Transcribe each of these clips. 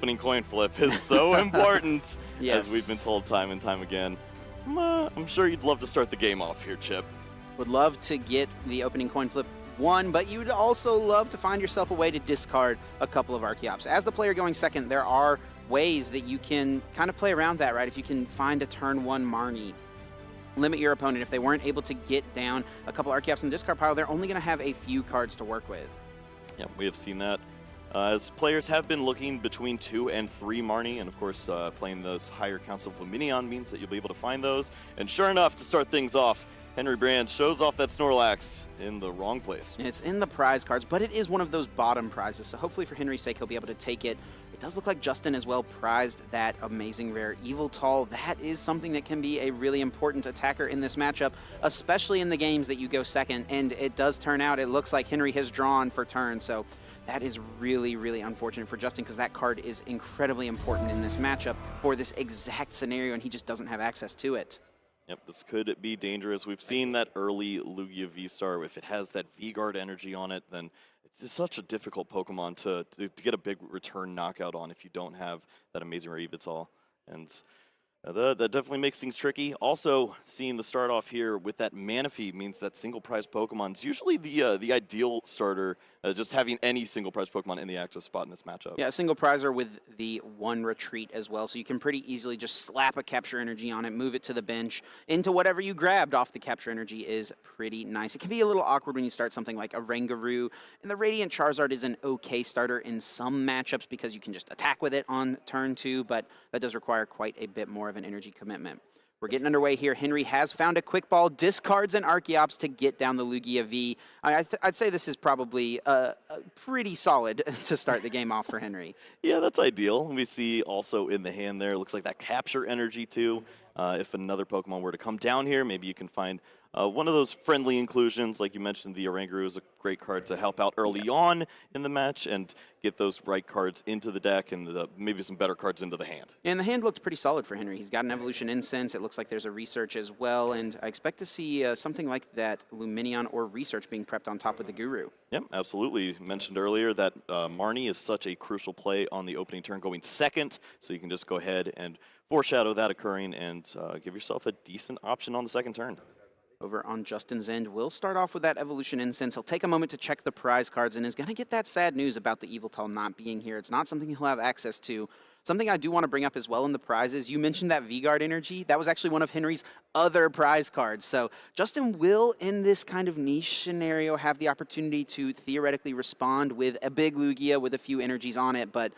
opening coin flip is so important, Yes. as we've been told time and time again. I'm sure you'd love to start the game off here, Chip. Would love to get the opening coin flip one, but you'd also love to find yourself a way to discard a couple of Archeops. As the player going second, there are ways that you can kind of play around that, right? If you can find a turn 1 Marnie, limit your opponent. If they weren't able to get down a couple Archeops in the discard pile, they're only going to have a few cards to work with. Yeah, we have seen that. As players have been looking between 2 and 3 Marnie, and of course playing those higher counts of Luminion means that you'll be able to find those. And sure enough, to start things off, Henry Brand shows off that Snorlax in the wrong place. It's in the prize cards, but it is one of those bottom prizes, so hopefully for Henry's sake, he'll be able to take it. It does look like Justin as well prized that amazing rare Yveltal. That is something that can be a really important attacker in this matchup, especially in the games that you go second, and it does turn out, it looks like Henry has drawn for turn, so that is really, really unfortunate for Justin because that card is incredibly important in this matchup for this exact scenario, and he just doesn't have access to it. Yep, this could be dangerous. We've seen that early Lugia V-Star. If it has that V-Guard energy on it, then it's just such a difficult Pokemon to get a big return knockout on if you don't have that amazing Yveltal. And that definitely makes things tricky. Also, seeing the start off here with that Manaphy means that single prize Pokemon is usually the ideal starter, just having any single prize Pokemon in the active spot in this matchup. Yeah, a single prizer with the 1 retreat as well, so you can pretty easily just slap a capture energy on it, move it to the bench, into whatever you grabbed off the capture energy is pretty nice. It can be a little awkward when you start something like a Rangaroo, and the Radiant Charizard is an okay starter in some matchups because you can just attack with it on turn 2, but that does require quite a bit more of an energy commitment. We're getting underway here. Henry has found a quick ball, discards an Archeops to get down the Lugia V. I'd say this is probably pretty solid to start the game off for Henry. Yeah, that's ideal. We see also in the hand there, looks like that capture energy too. If another Pokemon were to come down here, maybe you can find one of those friendly inclusions. Like you mentioned, the Oranguru is a great card to help out early on in the match and get those right cards into the deck and maybe some better cards into the hand. And the hand looked pretty solid for Henry. He's got an Evolution Incense. It looks like there's a Research as well, and I expect to see something like that Luminion or Research being prepped on top with the Guru. Yep, absolutely. You mentioned earlier that Marnie is such a crucial play on the opening turn going second, so you can just go ahead and foreshadow that occurring and give yourself a decent option on the second turn. Over on Justin's end, we'll start off with that Evolution Incense. He'll take a moment to check the prize cards and is going to get that sad news about the Yveltal not being here. It's not something he'll have access to. Something I do want to bring up as well in the prizes, you mentioned that V-Guard energy. That was actually one of Henry's other prize cards. So Justin will, in this kind of niche scenario, have the opportunity to theoretically respond with a big Lugia with a few energies on it, but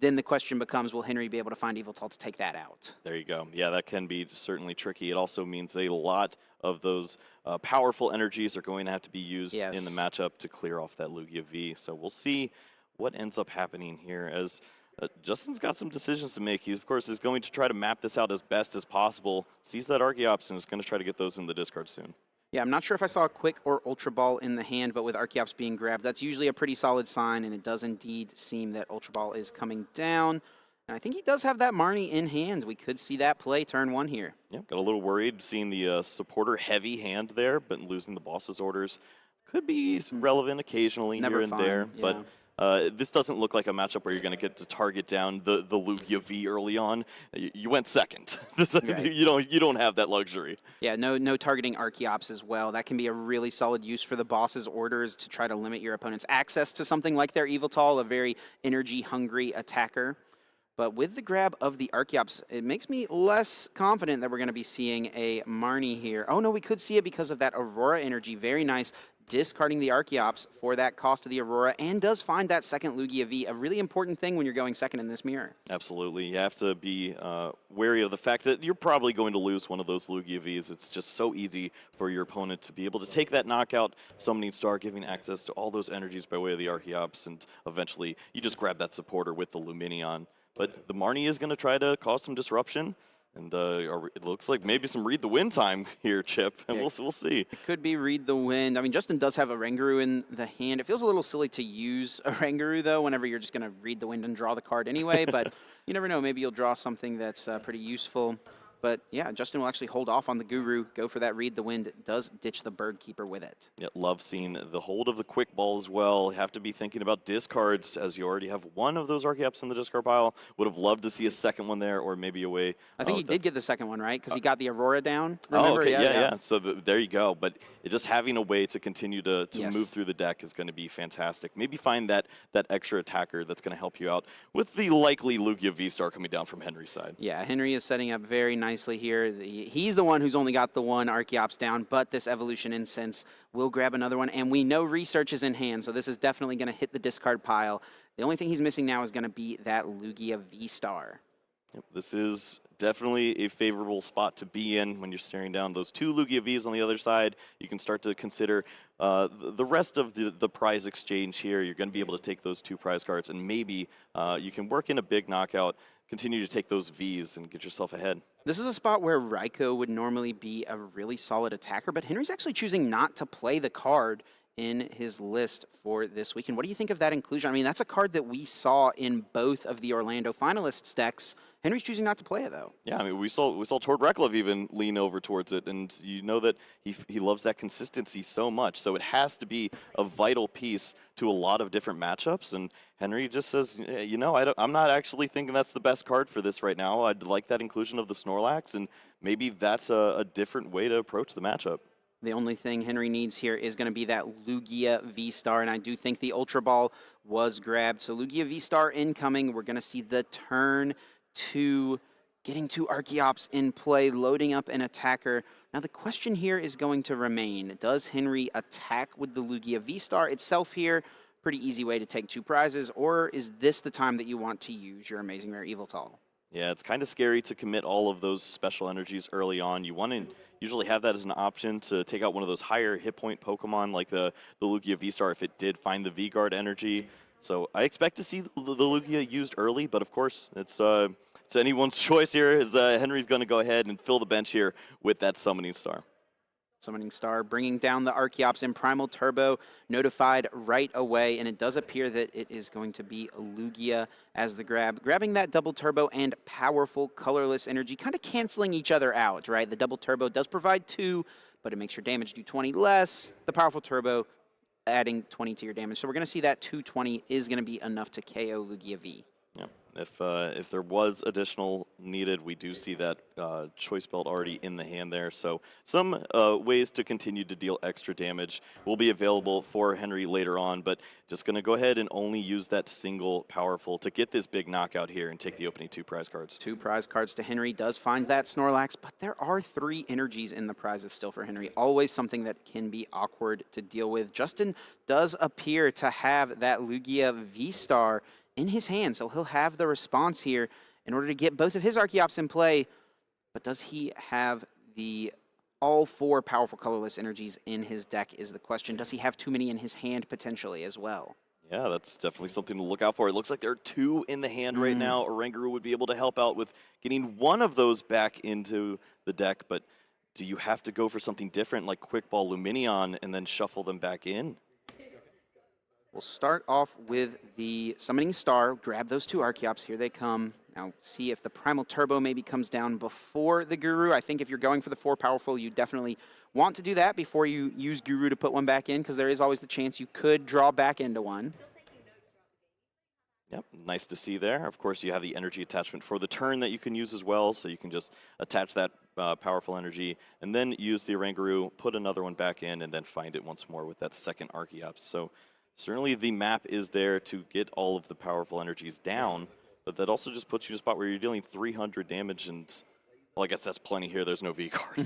then the question becomes, will Henry be able to find Yveltal to take that out? There you go. Yeah, that can be certainly tricky. It also means a lot of those powerful energies are going to have to be used in the matchup to clear off that Lugia V. So we'll see what ends up happening here as Justin's got some decisions to make. He, of course, is going to try to map this out as best as possible, sees that Archeops, and is going to try to get those in the discard soon. Yeah, I'm not sure if I saw a Quick or Ultra Ball in the hand, but with Archeops being grabbed, that's usually a pretty solid sign, and it does indeed seem that Ultra Ball is coming down. And I think he does have that Marnie in hand. We could see that play turn 1 here. Yeah, got a little worried seeing the supporter-heavy hand there, but losing the boss's orders could be relevant occasionally here and there. Yeah. But this doesn't look like a matchup where you're going to get to target down the Lugia V early on. You went second. Right. You don't have that luxury. Yeah, no targeting Archeops as well. That can be a really solid use for the boss's orders to try to limit your opponent's access to something like their Yveltal, a very energy-hungry attacker. But with the grab of the Archeops, it makes me less confident that we're going to be seeing a Marnie here. Oh, no, we could see it because of that Aurora energy. Very nice. Discarding the Archeops for that cost of the Aurora, and does find that second Lugia V, a really important thing when you're going second in this mirror. Absolutely. You have to be wary of the fact that you're probably going to lose one of those Lugia Vs. It's just so easy for your opponent to be able to take that knockout, summoning star, giving access to all those energies by way of the Archeops, and eventually you just grab that supporter with the Luminion. But the Marnie is going to try to cause some disruption. And it looks like maybe some read the wind time here, Chip, and we'll see. It could be read the wind. I mean, Justin does have a Rangaroo in the hand. It feels a little silly to use a Rangaroo, though, whenever you're just going to read the wind and draw the card anyway, but you never know. Maybe you'll draw something that's pretty useful. But yeah, Justin will actually hold off on the Guru, go for that Read the Wind, does ditch the Bird Keeper with it. Yeah, love seeing the hold of the quick ball as well. Have to be thinking about discards as you already have one of those Archeops in the discard pile. Would have loved to see a second one there or maybe a way. I think he did get the second one, right? Because he got the Aurora down. Oh, Remember? okay, yeah. So there you go. But just having a way to continue to Yes. move through the deck is going to be fantastic. Maybe find that extra attacker that's going to help you out with the likely Lugia V-Star coming down from Henry's side. Yeah, Henry is setting up very nicely here. He's the one who's only got the one Archeops down, but this Evolution Incense will grab another one. And we know Research is in hand, so this is definitely going to hit the discard pile. The only thing he's missing now is going to be that Lugia V-Star. Yep, this is definitely a favorable spot to be in when you're staring down those two Lugia Vs on the other side. You can start to consider the rest of the prize exchange here. You're going to be able to take those two prize cards, and maybe you can work in a big knockout, continue to take those Vs and get yourself ahead. This is a spot where Raikou would normally be a really solid attacker, but Henry's actually choosing not to play the card in his list for this weekend. What do you think of that inclusion? I mean, that's a card that we saw in both of the Orlando finalists decks. Henry's choosing not to play it, though. Yeah, I mean, we saw Tord Reklev even lean over towards it, and you know that he loves that consistency so much. So it has to be a vital piece to a lot of different matchups. And Henry just says, you know, I'm not actually thinking that's the best card for this right now. I'd like that inclusion of the Snorlax, and maybe that's a different way to approach the matchup. The only thing Henry needs here is going to be that Lugia V-Star, and I do think the Ultra Ball was grabbed. So Lugia V-Star incoming. We're going to see the turn 2, getting 2 Archeops in play, loading up an attacker. Now the question here is going to remain, does Henry attack with the Lugia V-Star itself here? Pretty easy way to take 2 prizes, or is this the time that you want to use your Amazing Rare Eviltal? Yeah, it's kind of scary to commit all of those special energies early on. You want to usually have that as an option to take out one of those higher hit point Pokemon like the Lugia V-Star if it did find the V-Guard energy. So I expect to see the Lugia used early, but of course it's anyone's choice here. As Henry's going to go ahead and fill the bench here with that Summoning Star. Summoning Star bringing down the Archeops in Primal Turbo, notified right away, and it does appear that it is going to be Lugia as the grab. Grabbing that Double Turbo and powerful colorless energy, kind of canceling each other out, right? The Double Turbo does provide 2, but it makes your damage do 20 less. The powerful Turbo adding 20 to your damage. So we're going to see that 220 is going to be enough to KO Lugia V. Yep. If there was additional needed, we do see that choice belt already in the hand there. So some ways to continue to deal extra damage will be available for Henry later on, but just going to go ahead and only use that single powerful to get this big knockout here and take the opening 2 prize cards. 2 prize cards to Henry, does find that Snorlax, but there are 3 energies in the prizes still for Henry. Always something that can be awkward to deal with. Justin does appear to have that Lugia V-Star in his hand, so he'll have the response here in order to get both of his Archeops in play. But does he have all 4 powerful colorless energies in his deck is the question. Does he have too many in his hand potentially as well? Yeah, that's definitely something to look out for. It looks like there are 2 in the hand right now. Oranguru would be able to help out with getting one of those back into the deck, but do you have to go for something different like Quick Ball Luminion and then shuffle them back in? We'll start off with the Summoning Star, grab those 2 Archeops, here they come. Now see if the Primal Turbo maybe comes down before the Guru. I think if you're going for the 4 powerful, you definitely want to do that before you use Guru to put one back in, because there is always the chance you could draw back into one. Yep, nice to see there. Of course, you have the energy attachment for the turn that you can use as well, so you can just attach that powerful energy and then use the Oranguru, put another one back in, and then find it once more with that second Archeops. So certainly the map is there to get all of the powerful energies down, but that also just puts you in a spot where you're dealing 300 damage and, well, I guess that's plenty here. There's no V-Card.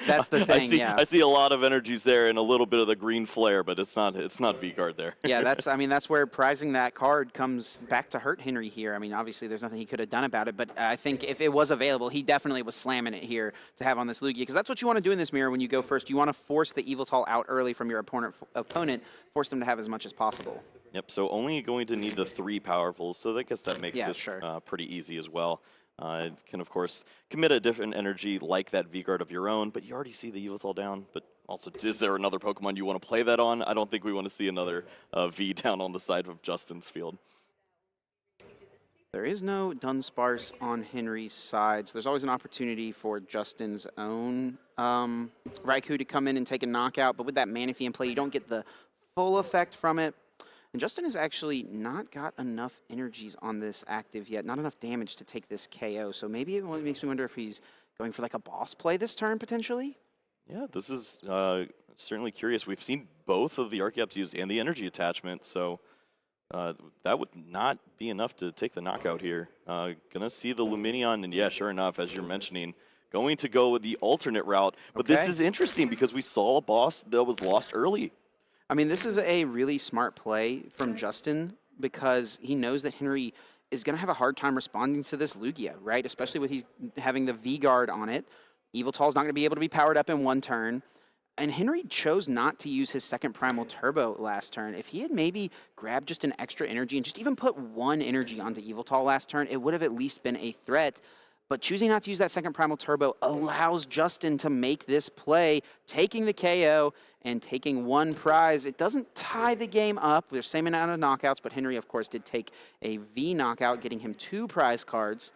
That's the thing, I see a lot of energies there and a little bit of the green flare, but it's not V-Card there. Yeah, that's where prizing that card comes back to hurt Henry here. I mean, obviously there's nothing he could have done about it, but I think if it was available, he definitely was slamming it here to have on this Lugia, because that's what you want to do in this mirror when you go first. You want to force the Eviltal out early from your opponent, force them to have as much as possible. Yep, so only going to need the 3 powerfuls, so I guess that makes this sure. Pretty easy as well. Can, of course, commit a different energy like that V-Guard of your own, but you already see the Eviltal down. But also, is there another Pokemon you want to play that on? I don't think we want to see another V down on the side of Justin's field. There is no Dunsparce on Henry's side, so there's always an opportunity for Justin's own Raikou to come in and take a knockout, but with that Manaphy in play, you don't get the full effect from it. And Justin has actually not got enough energies on this active yet, not enough damage to take this KO, so maybe it makes me wonder if he's going for like a boss play this turn, potentially? Yeah, this is certainly curious. We've seen both of the Archeops used and the energy attachment, so that would not be enough to take the knockout here. Gonna see the Luminion, and yeah, sure enough, as you're mentioning, going to go with the alternate route. But this is interesting because we saw a boss that was lost early. I mean, this is a really smart play from Justin because he knows that Henry is going to have a hard time responding to this Lugia, right? Especially with he's having the V-Guard on it. Yveltal's not going to be able to be powered up in one turn. And Henry chose not to use his second Primal Turbo last turn. If he had maybe grabbed just an extra energy and just even put one energy onto Yveltal last turn, it would have at least been a threat. But choosing not to use that second Primal Turbo allows Justin to make this play, taking the KO and taking one prize. It doesn't tie the game up. There's the same amount of knockouts, but Henry, of course, did take a V knockout, getting him 2 prize cards.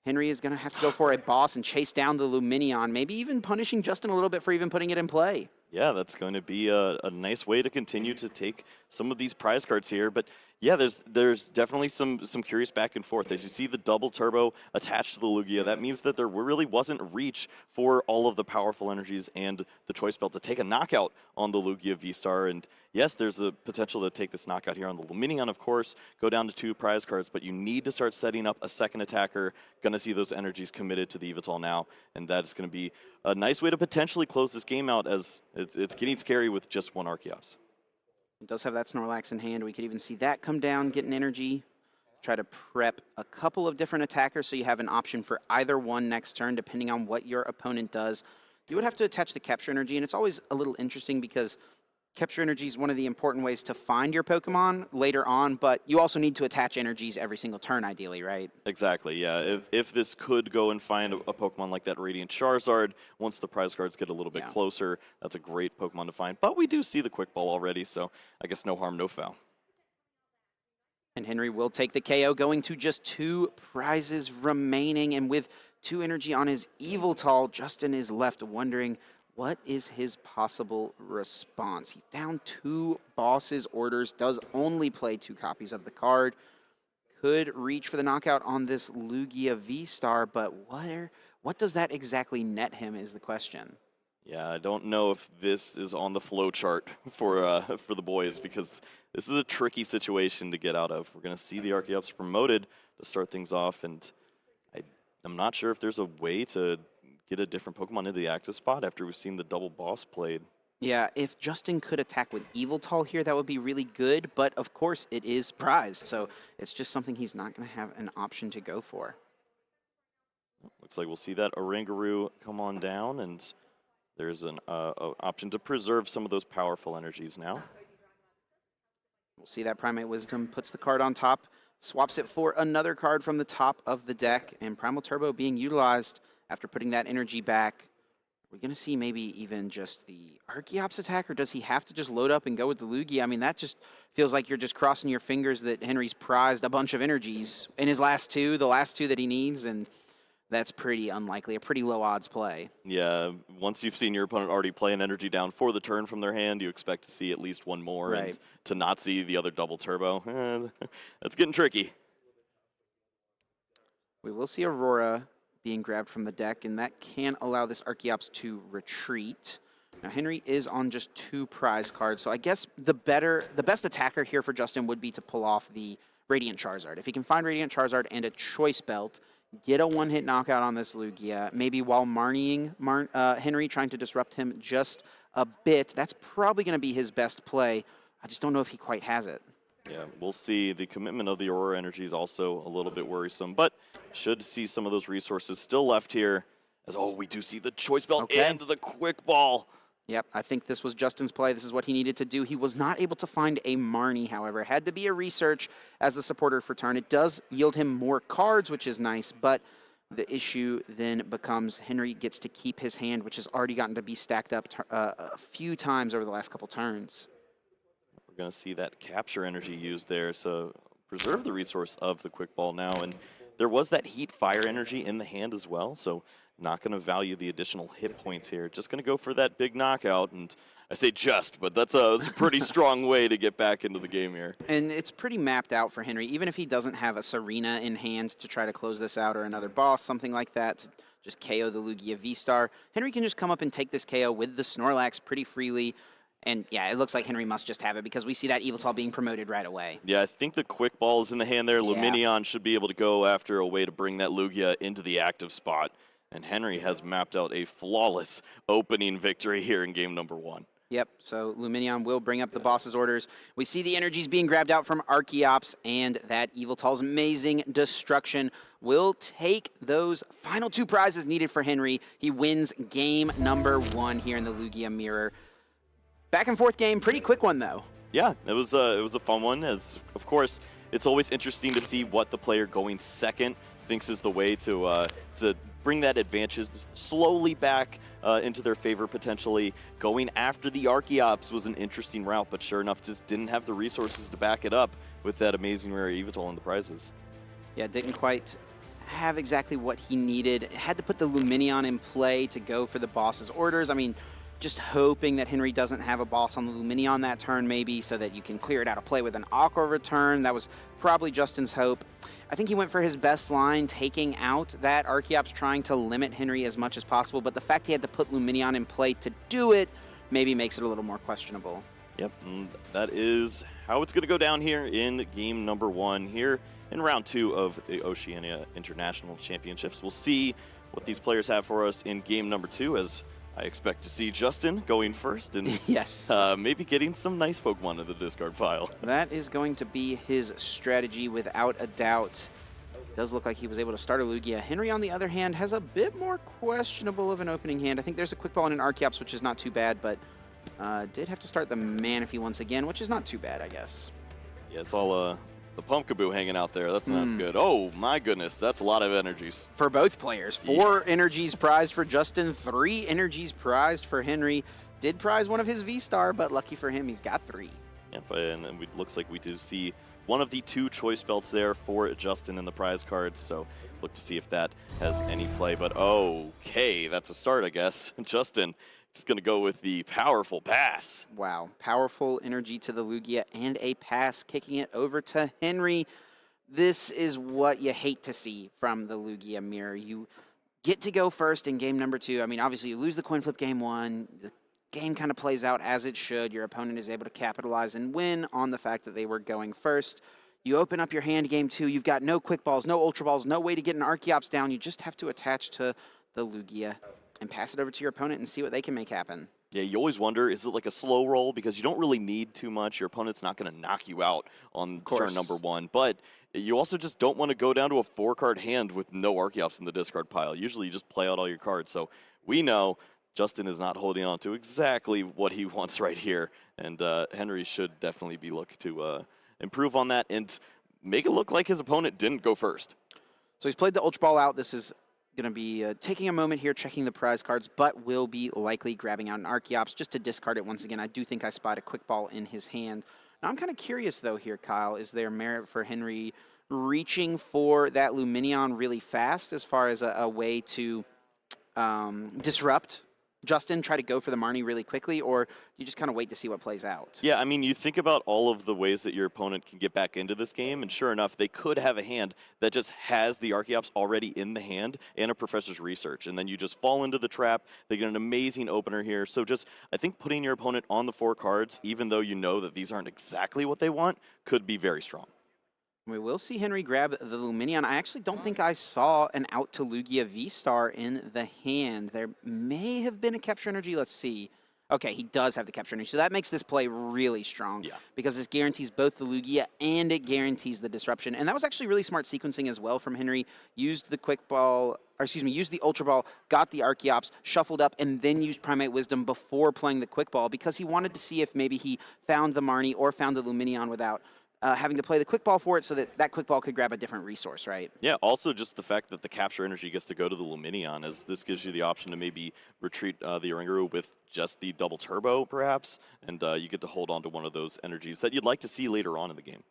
Henry is going to have to go for a boss and chase down the Luminion, maybe even punishing Justin a little bit for even putting it in play. Yeah, that's going to be a nice way to continue to take some of these prize cards here. But yeah, there's definitely some curious back and forth. As you see the double turbo attached to the Lugia, that means that there really wasn't reach for all of the powerful energies and the choice belt to take a knockout on the Lugia V-Star. And yes, there's a potential to take this knockout here on the Luminion, of course, go down to 2 prize cards, but you need to start setting up a second attacker. Going to see those energies committed to the Yveltal now, and that is going to be a nice way to potentially close this game out, as it's getting scary with just one Archeops. It does have that Snorlax in hand. We could even see that come down, get an energy. Try to prep a couple of different attackers so you have an option for either one next turn, depending on what your opponent does. You would have to attach the capture energy, and it's always a little interesting because capture energy is one of the important ways to find your Pokemon later on, but you also need to attach energies every single turn, ideally, right? Exactly, yeah. If this could go and find a Pokemon like that Radiant Charizard, once the prize cards get a little bit closer, that's a great Pokemon to find. But we do see the Quick Ball already, so I guess no harm, no foul. And Henry will take the KO, going to just 2 prizes remaining, and with 2 energy on his Yveltal, Justin is left wondering, what is his possible response? He's down 2 bosses' orders, does only play 2 copies of the card. Could reach for the knockout on this Lugia V-Star, but what does that exactly net him is the question. Yeah, I don't know if this is on the flow chart for the boys, because this is a tricky situation to get out of. We're going to see the Archeops promoted to start things off, and I'm not sure if there's a way to get a different Pokemon into the active spot after we've seen the double boss played. Yeah, if Justin could attack with Yveltal here, that would be really good, but of course it is prized, so it's just something he's not going to have an option to go for. Looks like we'll see that Oranguru come on down, and there's an option to preserve some of those powerful energies now. We'll see that Primate Wisdom puts the card on top, swaps it for another card from the top of the deck, and Primal Turbo being utilized after putting that energy back. We're going to see maybe even just the Archeops attack, or does he have to just load up and go with the Lugia? I mean, that just feels like you're just crossing your fingers that Henry's prized a bunch of energies in his last 2, the last 2 that he needs, and that's pretty unlikely, a pretty low odds play. Yeah, once you've seen your opponent already play an energy down for the turn from their hand, you expect to see at least one more, right. And to not see the other double turbo, that's getting tricky. We will see Aurora being grabbed from the deck, and that can allow this Archeops to retreat. Now, Henry is on just 2 prize cards, so I guess the best attacker here for Justin would be to pull off the Radiant Charizard. If he can find Radiant Charizard and a Choice Belt, get a one-hit knockout on this Lugia, maybe while Marnieing Henry, trying to disrupt him just a bit, that's probably going to be his best play. I just don't know if he quite has it. Yeah, we'll see. The commitment of the Aurora energy is also a little bit worrisome, but should see some of those resources still left here. As we do see the Choice Belt and the Quick Ball. Yep, I think this was Justin's play. This is what he needed to do. He was not able to find a Marnie, however. Had to be a research as the supporter for turn. It does yield him more cards, which is nice, but the issue then becomes Henry gets to keep his hand, which has already gotten to be stacked up a few times over the last couple turns. We're going to see that capture energy used there, so preserve the resource of the quick ball now. And there was that heat fire energy in the hand as well, so not going to value the additional hit points here. Just going to go for that big knockout, and I say just, but that's a pretty strong way to get back into the game here. And it's pretty mapped out for Henry. Even if he doesn't have a Serena in hand to try to close this out or another boss, something like that, to just KO the Lugia V-Star, Henry can just come up and take this KO with the Snorlax pretty freely. And yeah, it looks like Henry must just have it because we see that Yveltal being promoted right away. Yeah, I think the quick ball is in the hand there. Luminion should be able to go after a way to bring that Lugia into the active spot. And Henry has mapped out a flawless opening victory here in game number 1. Yep, so Luminion will bring up the boss's orders. We see the energies being grabbed out from Archeops, and that Yveltal's amazing destruction will take those final 2 prizes needed for Henry. He wins game number 1 here in the Lugia Mirror. Back and forth game, pretty quick one though. Yeah, it was a fun one. As of course, it's always interesting to see what the player going second thinks is the way to bring that advantage slowly back into their favor potentially. Going after the Archeops was an interesting route, but sure enough, just didn't have the resources to back it up with that amazing rare Yveltal and the prizes. Yeah, didn't quite have exactly what he needed. Had to put the Luminion in play to go for the boss's orders. I mean, just hoping that Henry doesn't have a boss on the Luminion that turn maybe so that you can clear it out of play with an Aqua return. That was probably Justin's hope. I think he went for his best line, taking out that Archeops, trying to limit Henry as much as possible, but the fact he had to put Luminion in play to do it maybe makes it a little more questionable. Yep, and that is how it's going to go down here in game number 1 here in round 2 of the Oceania International Championships. We'll see what these players have for us in game number 2, as I expect to see Justin going first and yes, maybe getting some nice Pokemon in the discard pile. That is going to be his strategy without a doubt. Does look like he was able to start a Lugia. Henry, on the other hand, has a bit more questionable of an opening hand. I think there's a Quick Ball and an Archeops, which is not too bad, but did have to start the Manaphy once again, which is not too bad, I guess. Yeah, it's all the Pumpkaboo hanging out there. That's not good. Oh, my goodness. That's a lot of energies. For both players. 4 energies prized for Justin, 3 energies prized for Henry. Did prize one of his V-Star, but lucky for him, he's got 3. Yep, and it looks like we do see one of the 2 choice belts there for Justin in the prize cards, so look to see if that has any play. But okay, that's a start, I guess. Justin just going to go with the powerful pass. Wow, powerful energy to the Lugia and a pass, kicking it over to Henry. This is what you hate to see from the Lugia Mirror. You get to go first in game number 2. I mean, obviously, you lose the coin flip game 1. The game kind of plays out as it should. Your opponent is able to capitalize and win on the fact that they were going first. You open up your hand game 2. You've got no quick balls, no ultra balls, no way to get an Archeops down. You just have to attach to the Lugia and pass it over to your opponent and see what they can make happen. Yeah, you always wonder, is it like a slow roll? Because you don't really need too much. Your opponent's not going to knock you out on turn number 1. But you also just don't want to go down to a 4-card hand with no Archeops in the discard pile. Usually you just play out all your cards. So we know Justin is not holding on to exactly what he wants right here. And Henry should definitely be looking to improve on that and make it look like his opponent didn't go first. So he's played the Ultra Ball out. This is going to be taking a moment here, checking the prize cards, but will be likely grabbing out an Archeops just to discard it once again. I do think I spot a Quick Ball in his hand. Now, I'm kind of curious, though, here, Kyle. Is there merit for Henry reaching for that Luminion really fast as far as a way to disrupt Justin, try to go for the Marnie really quickly, or you just kind of wait to see what plays out? Yeah, I mean, you think about all of the ways that your opponent can get back into this game, and sure enough, they could have a hand that just has the Archeops already in the hand and a Professor's Research, and then you just fall into the trap. They get an amazing opener here. So just, I think putting your opponent on the 4 cards, even though you know that these aren't exactly what they want, could be very strong. We will see Henry grab the Luminion. I actually don't think I saw an out to Lugia V-Star in the hand. There may have been a Capture Energy. Let's see. Okay, he does have the Capture Energy. So that makes this play really strong. Yeah. Because this guarantees both the Lugia and it guarantees the disruption. And that was actually really smart sequencing as well from Henry. Used the Quick Ball, or excuse me, used the Ultra Ball, got the Archeops, shuffled up, and then used Primate Wisdom before playing the Quick Ball because he wanted to see if maybe he found the Marnie or found the Luminion without having to play the Quick Ball for it so that that Quick Ball could grab a different resource, right? Yeah, also just the fact that the Capture Energy gets to go to the Luminion, as this gives you the option to maybe retreat the Oranguru with just the double turbo, perhaps, and you get to hold on to one of those energies that you'd like to see later on in the game.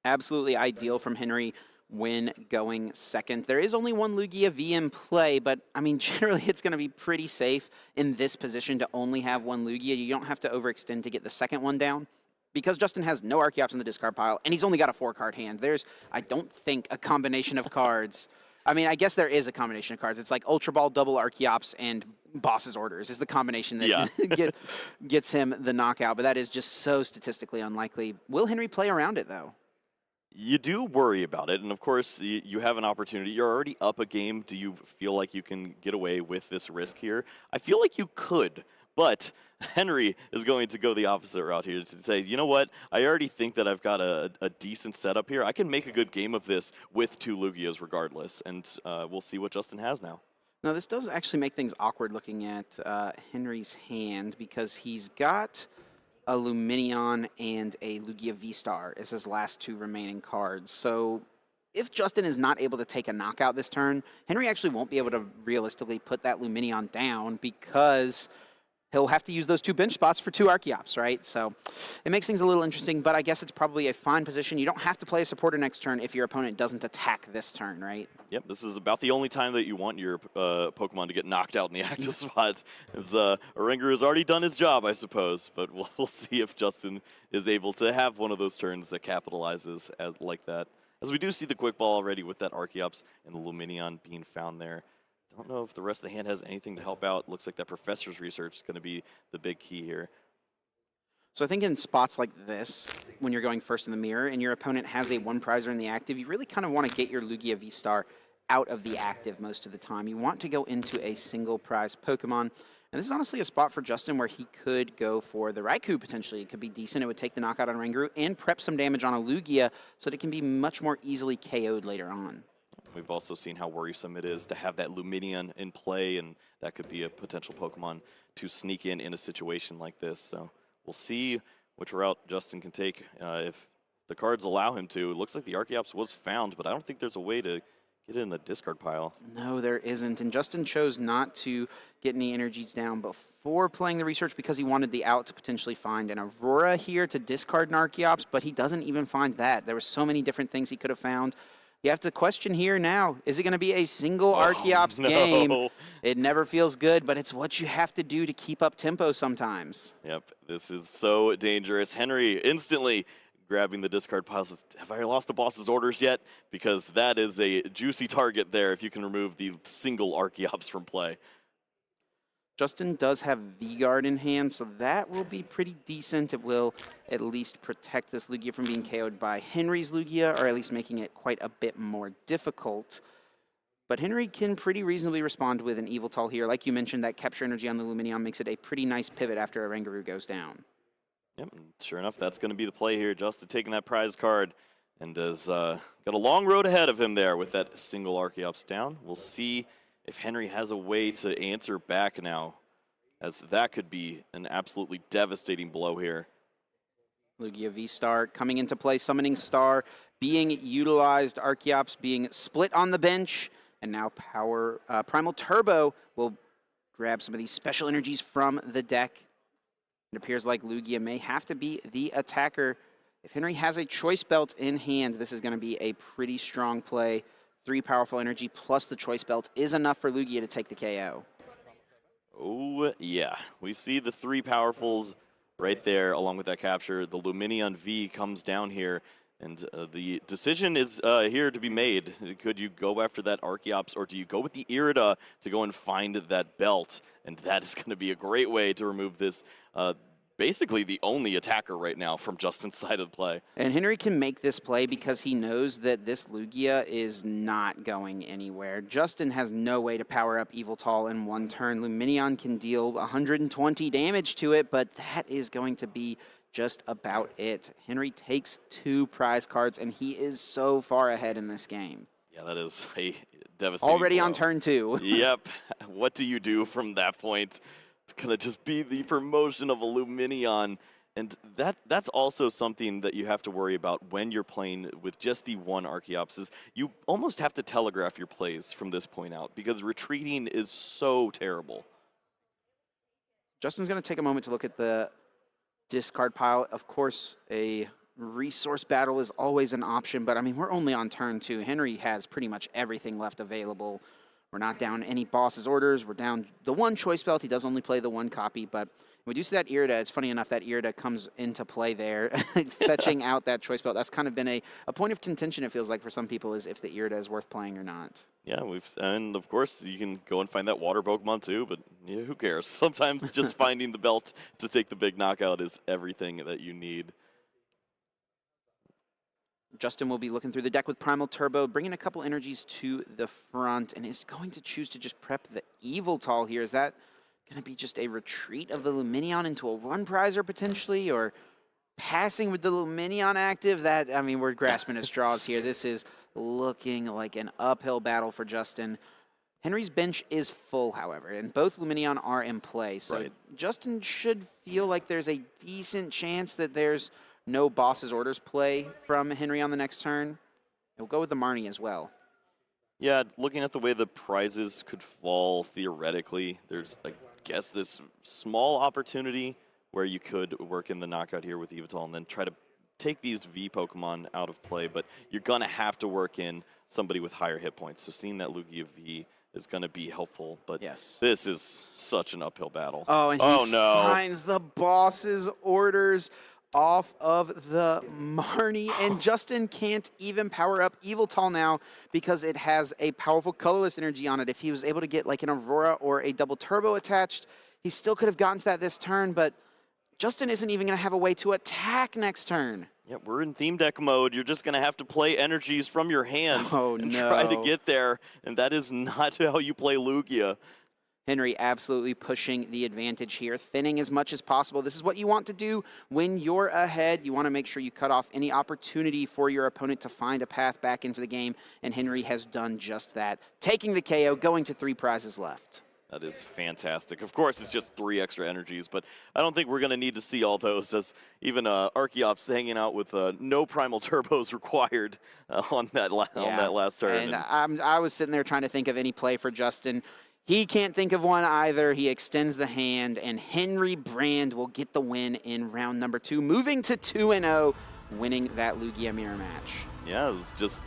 Absolutely ideal from Henry when going second. There is only one Lugia V in play, but I mean, generally it's going to be pretty safe in this position to only have one Lugia. You don't have to overextend to get the second one down. Because Justin has no Archeops in the discard pile, and he's only got a 4-card hand, there's, I don't think, a combination of cards. I mean, I guess there is a combination of cards. It's like Ultra Ball, double Archeops, and Boss's Orders is the combination that Yeah. gets him the knockout, but that is just so statistically unlikely. Will Henry play around it, though? You do worry about it, and of course, you have an opportunity. You're already up a game. Do you feel like you can get away with this risk here? I feel like you could, but Henry is going to go the opposite route here to say, you know what? I already think that I've got a decent setup here. I can make a good game of this with 2 Lugias regardless, and we'll see what Justin has now. Now, this does actually make things awkward looking at Henry's hand because he's got a Luminion and a Lugia V-Star as his last 2 remaining cards. So if Justin is not able to take a knockout this turn, Henry actually won't be able to realistically put that Luminion down because he'll have to use those 2 bench spots for 2 Archeops, right? So it makes things a little interesting, but I guess it's probably a fine position. You don't have to play a supporter next turn if your opponent doesn't attack this turn, right? Yep, this is about the only time that you want your Pokemon to get knocked out in the active spot. As Oranguru has already done his job, I suppose, but we'll see if Justin is able to have one of those turns that capitalizes like that. As we do see the Quick Ball already with that Archeops and the Luminion being found there. Don't know if the rest of the hand has anything to help out. Looks like that Professor's Research is going to be the big key here. So I think in spots like this, when you're going first in the mirror and your opponent has a 1 prizer in the active, you really kind of want to get your Lugia V-Star out of the active most of the time. You want to go into a single prize Pokemon. And this is honestly a spot for Justin where he could go for the Raikou potentially. It could be decent. It would take the knockout on Oranguru and prep some damage on a Lugia so that it can be much more easily KO'd later on. We've also seen how worrisome it is to have that Luminion in play, and that could be a potential Pokemon to sneak in a situation like this. So we'll see which route Justin can take if the cards allow him to. It looks like the Archeops was found, but I don't think there's a way to get it in the discard pile. No, there isn't. And Justin chose not to get any energies down before playing the research because he wanted the out to potentially find an Aurora here to discard an Archeops, but he doesn't even find that. There were so many different things he could have found. You have to question here now, is it going to be a single Archeops game? It never feels good, but it's what you have to do to keep up tempo sometimes. Yep, this is so dangerous. Henry instantly grabbing the discard pile. Have I lost the boss's orders yet? Because that is a juicy target there if you can remove the single Archeops from play. Justin does have V-Guard in hand, so that will be pretty decent. It will at least protect this Lugia from being KO'd by Henry's Lugia, or at least making it quite a bit more difficult. But Henry can pretty reasonably respond with an Yveltal here. Like you mentioned, that capture energy on the Luminion makes it a pretty nice pivot after Oranguru goes down. Yep, sure enough, that's going to be the play here. Justin taking that prize card and has got a long road ahead of him there with that single Archeops down. We'll see if Henry has a way to answer back now, as that could be an absolutely devastating blow here. Lugia V-Star coming into play, Summoning Star being utilized, Archeops being split on the bench, and now Primal Turbo will grab some of these special energies from the deck. It appears like Lugia may have to be the attacker. If Henry has a Choice Belt in hand, this is going to be a pretty strong play. 3 powerful energy plus the Choice Belt is enough for Lugia to take the KO. Oh, yeah. We see the 3 powerfuls right there along with that capture. The Luminion V comes down here, and the decision is here to be made. Could you go after that Archeops, or do you go with the Irida to go and find that belt? And that is going to be a great way to remove this basically the only attacker right now from Justin's side of the play. And Henry can make this play because he knows that this Lugia is not going anywhere. Justin has no way to power up Yveltal in 1 turn. Luminion can deal 120 damage to it, but that is going to be just about it. Henry takes 2 prize cards, and he is so far ahead in this game. Yeah, that is a devastating Already blow. on turn 2. Yep. What do you do from that point? It's going to just be the promotion of a Luminion. And that's also something that you have to worry about when you're playing with just the 1 Archeops. Is you almost have to telegraph your plays from this point out, because retreating is so terrible. Justin's going to take a moment to look at the discard pile. Of course, a resource battle is always an option, but I mean, we're only on turn 2. Henry has pretty much everything left available. We're not down any boss's orders. We're down the one choice belt. He does only play the one copy, but we do see that Irida. It's funny enough that Irida comes into play there, fetching out that choice belt. That's kind of been a point of contention, it feels like, for some people, is if the Irida is worth playing or not. Yeah, and of course you can go and find that water Pokemon too, but yeah, who cares? Sometimes just finding the belt to take the big knockout is everything that you need. Justin will be looking through the deck with Primal Turbo, bringing a couple energies to the front, and is going to choose to just prep the Yveltal here. Is that going to be just a retreat of the Lumineon into a one prizer potentially, or passing with the Lumineon active? That, I mean, we're grasping at straws here. This is looking like an uphill battle for Justin. Henry's bench is full, however, and both Lumineon are in play. So right. Justin should feel like there's a decent chance that there's no boss's orders play from Henry on the next turn. We'll go with the Marnie as well. Yeah, looking at the way the prizes could fall theoretically, there's, I guess, this small opportunity where you could work in the knockout here with Yveltal and then try to take these V Pokemon out of play, but you're going to have to work in somebody with higher hit points. So seeing that Lugia V is going to be helpful, but yes, this is such an uphill battle. Oh, and he no. finds the boss's orders off of the Marnie, and Justin can't even power up Yveltal now because it has a powerful colorless energy on it. If he was able to get like an Aurora or a double turbo attached, he still could have gotten to that this turn, but Justin isn't even going to have a way to attack next turn. Yeah, we're in theme deck mode. You're just going to have to play energies from your hands and try to get there, and that is not how you play Lugia. Henry absolutely pushing the advantage here, thinning as much as possible. This is what you want to do when you're ahead. You want to make sure you cut off any opportunity for your opponent to find a path back into the game, and Henry has done just that. Taking the KO, going to 3 prizes left. That is fantastic. Of course, it's just 3 extra energies, but I don't think we're going to need to see all those, as even Archeops hanging out with no primal turbos required on that last turn. And I was sitting there trying to think of any play for Justin. He can't think of one either. He extends the hand, and Henry Brand will get the win in round number 2, moving to 2-0, winning that Lugia mirror match. Yeah, it was just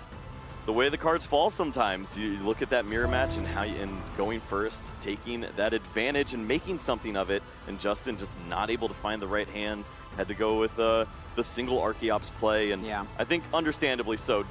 the way the cards fall sometimes. You look at that mirror match and going first, taking that advantage and making something of it, and Justin just not able to find the right hand. Had to go with the single Archeops play, and yeah. I think understandably so,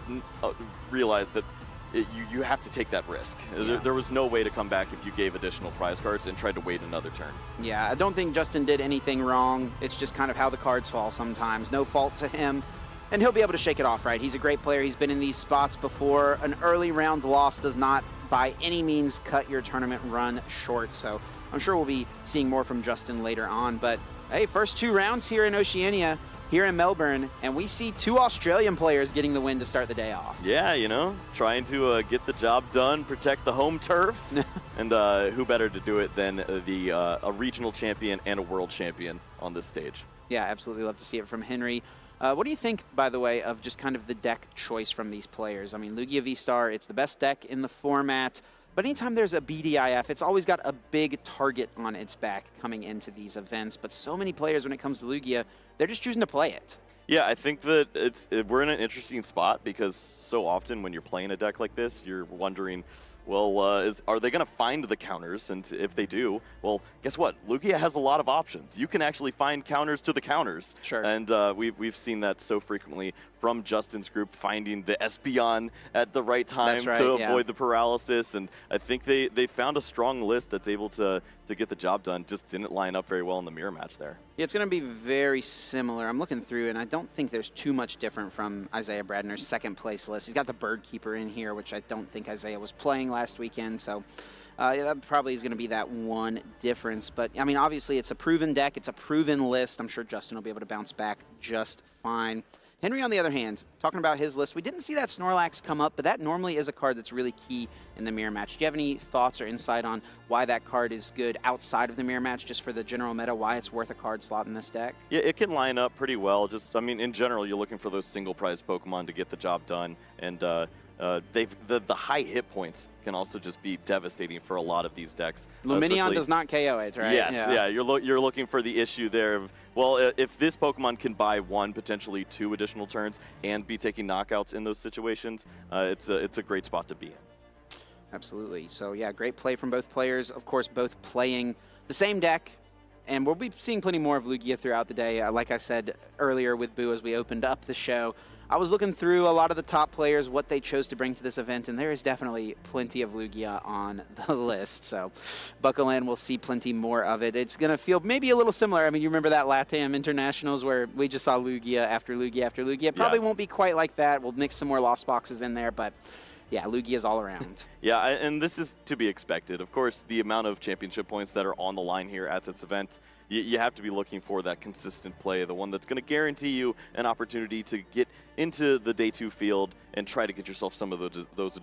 realized that you have to take that risk. Yeah. There was no way to come back if you gave additional prize cards and tried to wait another turn. Yeah, I don't think Justin did anything wrong. It's just kind of how the cards fall sometimes. No fault to him. And he'll be able to shake it off, right? He's a great player. He's been in these spots before. An early round loss does not by any means cut your tournament run short. So I'm sure we'll be seeing more from Justin later on. But hey, first 2 rounds here in Oceania, here in Melbourne, and we see 2 Australian players getting the win to start the day off. Yeah, you know, trying to get the job done, protect the home turf, and who better to do it than a regional champion and a world champion on this stage. Yeah, absolutely love to see it from Henry. What do you think, by the way, of just kind of the deck choice from these players? I mean, Lugia V-Star, it's the best deck in the format, but anytime there's a BDIF, it's always got a big target on its back coming into these events. But so many players, when it comes to Lugia, they're just choosing to play it. Yeah, I think that we're in an interesting spot because so often when you're playing a deck like this, you're wondering, well, are they going to find the counters? And if they do, well, guess what? Lugia has a lot of options. You can actually find counters to the counters. Sure. And we've seen that so frequently from Justin's group, finding the Espeon at the right time to avoid the paralysis. And I think they found a strong list that's able to get the job done. Just didn't line up very well in the mirror match there. Yeah, it's going to be very similar. I'm looking through, and I don't think there's too much different from Isaiah Bradner's second place list. He's got the Bird Keeper in here, which I don't think Isaiah was playing last weekend. So yeah, that probably is going to be that one difference. But, I mean, obviously it's a proven deck. It's a proven list. I'm sure Justin will be able to bounce back just fine. Henry, on the other hand, talking about his list, we didn't see that Snorlax come up, but that normally is a card that's really key in the mirror match. Do you have any thoughts or insight on why that card is good outside of the mirror match, just for the general meta, why it's worth a card slot in this deck? Yeah, it can line up pretty well. Just, I mean, in general, you're looking for those single prize Pokemon to get the job done. And the high hit points can also just be devastating for a lot of these decks. Luminion does not KO it, right? Yes, yeah. You're looking for the issue there of, well, if this Pokemon can buy 1, potentially 2 additional turns and be taking knockouts in those situations, it's a great spot to be in. Absolutely. So yeah, great play from both players. Of course, both playing the same deck, and we'll be seeing plenty more of Lugia throughout the day. Like I said earlier with Boo as we opened up the show, I was looking through a lot of the top players, what they chose to bring to this event, and there is definitely plenty of Lugia on the list. So buckle in, we'll see plenty more of it. It's going to feel maybe a little similar. I mean, you remember that LATAM Internationals where we just saw Lugia after Lugia after Lugia? It probably won't be quite like that. We'll mix some more Lost Boxes in there, but yeah, Lugia is all around. Yeah, and this is to be expected. Of course, the amount of championship points that are on the line here at this event, you have to be looking for that consistent play, the one that's going to guarantee you an opportunity to get into the day 2 field and try to get yourself some of those